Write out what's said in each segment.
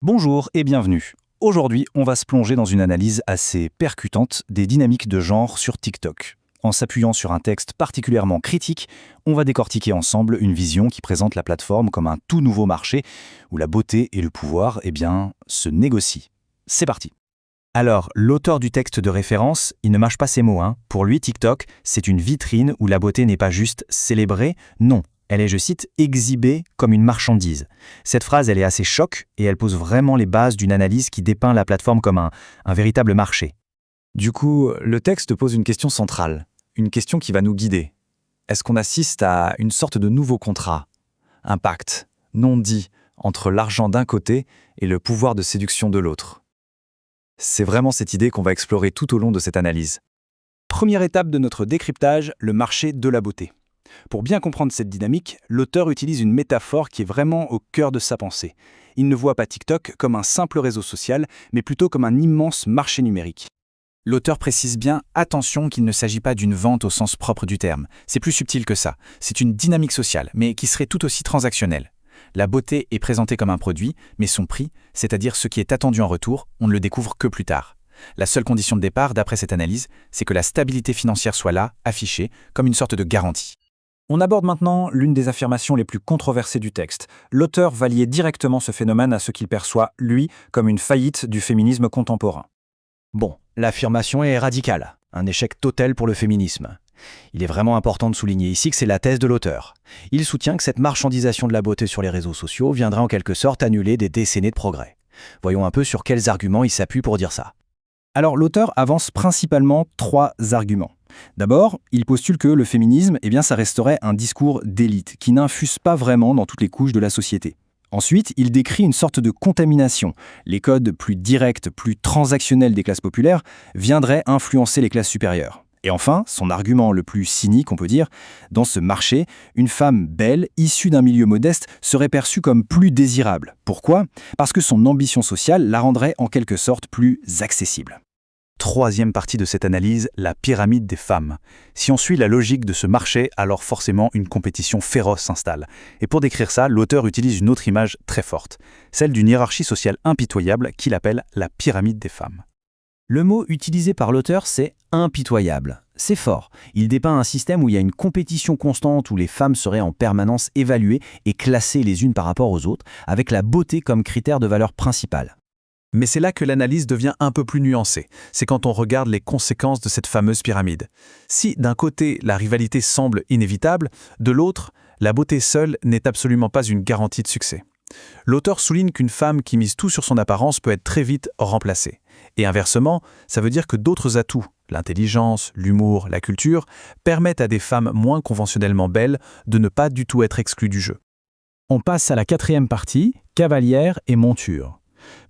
Bonjour et bienvenue. Aujourd'hui, on va se plonger dans une analyse assez percutante des dynamiques de genre sur TikTok. En s'appuyant sur un texte particulièrement critique, on va décortiquer ensemble une vision qui présente la plateforme comme un tout nouveau marché où la beauté et le pouvoir, se négocient. C'est parti. Alors, l'auteur du texte de référence, il ne mâche pas ses mots. Pour lui, TikTok, c'est une vitrine où la beauté n'est pas juste célébrée, non. Elle est, je cite, exhibée comme une marchandise. Cette phrase, elle est assez choc et elle pose vraiment les bases d'une analyse qui dépeint la plateforme comme un véritable marché. Du coup, le texte pose une question centrale, une question qui va nous guider. Est-ce qu'on assiste à une sorte de nouveau contrat, un pacte, non dit, entre l'argent d'un côté et le pouvoir de séduction de l'autre? C'est vraiment cette idée qu'on va explorer tout au long de cette analyse. Première étape de notre décryptage, le marché de la beauté. Pour bien comprendre cette dynamique, l'auteur utilise une métaphore qui est vraiment au cœur de sa pensée. Il ne voit pas TikTok comme un simple réseau social, mais plutôt comme un immense marché numérique. L'auteur précise bien, attention, qu'il ne s'agit pas d'une vente au sens propre du terme. C'est plus subtil que ça. C'est une dynamique sociale, mais qui serait tout aussi transactionnelle. La beauté est présentée comme un produit, mais son prix, c'est-à-dire ce qui est attendu en retour, on ne le découvre que plus tard. La seule condition de départ, d'après cette analyse, c'est que la stabilité financière soit là, affichée, comme une sorte de garantie. On aborde maintenant l'une des affirmations les plus controversées du texte. L'auteur va lier directement ce phénomène à ce qu'il perçoit, lui, comme une faillite du féminisme contemporain. Bon, l'affirmation est radicale, un échec total pour le féminisme. Il est vraiment important de souligner ici que c'est la thèse de l'auteur. Il soutient que cette marchandisation de la beauté sur les réseaux sociaux viendra en quelque sorte annuler des décennies de progrès. Voyons un peu sur quels arguments il s'appuie pour dire ça. Alors l'auteur avance principalement 3 arguments. D'abord, il postule que le féminisme, ça resterait un discours d'élite, qui n'infuse pas vraiment dans toutes les couches de la société. Ensuite, il décrit une sorte de contamination. Les codes plus directs, plus transactionnels des classes populaires viendraient influencer les classes supérieures. Et enfin, son argument le plus cynique, on peut dire, dans ce marché, une femme belle, issue d'un milieu modeste, serait perçue comme plus désirable. Pourquoi ? Parce que son ambition sociale la rendrait en quelque sorte plus accessible. Troisième partie de cette analyse, la pyramide des femmes. Si on suit la logique de ce marché, alors forcément une compétition féroce s'installe. Et pour décrire ça, l'auteur utilise une autre image très forte, celle d'une hiérarchie sociale impitoyable qu'il appelle la pyramide des femmes. Le mot utilisé par l'auteur, c'est « impitoyable ». C'est fort. Il dépeint un système où il y a une compétition constante, où les femmes seraient en permanence évaluées et classées les unes par rapport aux autres, avec la beauté comme critère de valeur principale. Mais c'est là que l'analyse devient un peu plus nuancée. C'est quand on regarde les conséquences de cette fameuse pyramide. Si, d'un côté, la rivalité semble inévitable, de l'autre, la beauté seule n'est absolument pas une garantie de succès. L'auteur souligne qu'une femme qui mise tout sur son apparence peut être très vite remplacée. Et inversement, ça veut dire que d'autres atouts, l'intelligence, l'humour, la culture, permettent à des femmes moins conventionnellement belles de ne pas du tout être exclues du jeu. On passe à la 4e partie, cavalière et monture.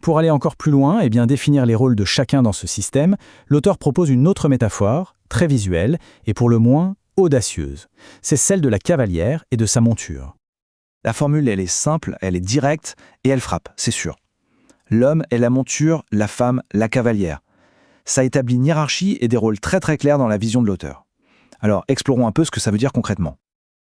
Pour aller encore plus loin et bien définir les rôles de chacun dans ce système, l'auteur propose une autre métaphore, très visuelle et pour le moins audacieuse. C'est celle de la cavalière et de sa monture. La formule, elle est simple, elle est directe et elle frappe, c'est sûr. L'homme est la monture, la femme, la cavalière. Ça établit une hiérarchie et des rôles très très clairs dans la vision de l'auteur. Alors, explorons un peu ce que ça veut dire concrètement.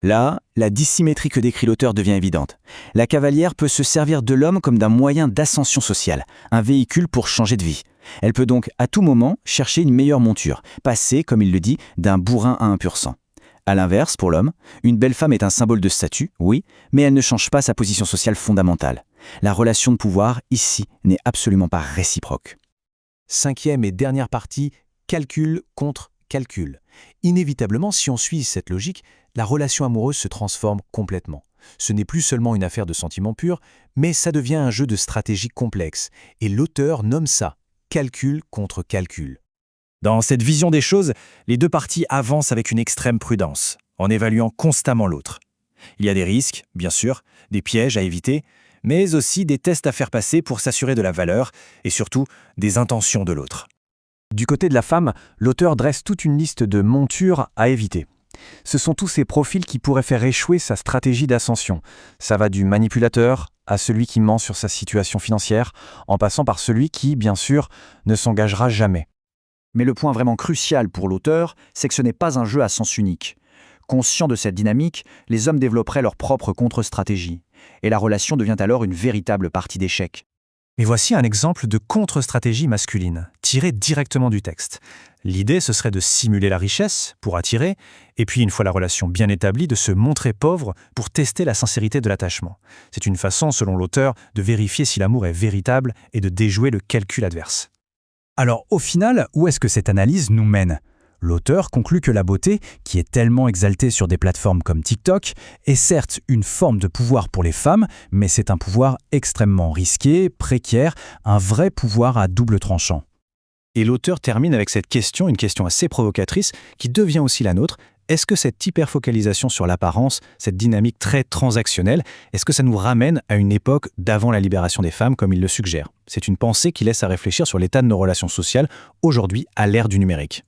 Là, la dissymétrie que décrit l'auteur devient évidente. La cavalière peut se servir de l'homme comme d'un moyen d'ascension sociale, un véhicule pour changer de vie. Elle peut donc à tout moment chercher une meilleure monture, passer, comme il le dit, d'un bourrin à un pur sang. À l'inverse, pour l'homme, une belle femme est un symbole de statut, oui, mais elle ne change pas sa position sociale fondamentale. La relation de pouvoir, ici, n'est absolument pas réciproque. 5e et dernière partie, calcul contre calcul. Inévitablement, si on suit cette logique, la relation amoureuse se transforme complètement. Ce n'est plus seulement une affaire de sentiments purs, mais ça devient un jeu de stratégie complexe. Et l'auteur nomme ça calcul contre calcul. Dans cette vision des choses, les deux parties avancent avec une extrême prudence, en évaluant constamment l'autre. Il y a des risques, bien sûr, des pièges à éviter, mais aussi des tests à faire passer pour s'assurer de la valeur et surtout des intentions de l'autre. Du côté de la femme, l'auteur dresse toute une liste de montures à éviter. Ce sont tous ces profils qui pourraient faire échouer sa stratégie d'ascension. Ça va du manipulateur à celui qui ment sur sa situation financière, en passant par celui qui, bien sûr, ne s'engagera jamais. Mais le point vraiment crucial pour l'auteur, c'est que ce n'est pas un jeu à sens unique. Conscients de cette dynamique, les hommes développeraient leur propre contre-stratégie. Et la relation devient alors une véritable partie d'échecs. Mais voici un exemple de contre-stratégie masculine, tiré directement du texte. L'idée, ce serait de simuler la richesse pour attirer, et puis une fois la relation bien établie, de se montrer pauvre pour tester la sincérité de l'attachement. C'est une façon, selon l'auteur, de vérifier si l'amour est véritable et de déjouer le calcul adverse. Alors au final, où est-ce que cette analyse nous mène ? L'auteur conclut que la beauté, qui est tellement exaltée sur des plateformes comme TikTok, est certes une forme de pouvoir pour les femmes, mais c'est un pouvoir extrêmement risqué, précaire, un vrai pouvoir à double tranchant. Et l'auteur termine avec cette question, une question assez provocatrice, qui devient aussi la nôtre. Est-ce que cette hyperfocalisation sur l'apparence, cette dynamique très transactionnelle, est-ce que ça nous ramène à une époque d'avant la libération des femmes, comme il le suggère ? C'est une pensée qui laisse à réfléchir sur l'état de nos relations sociales aujourd'hui à l'ère du numérique.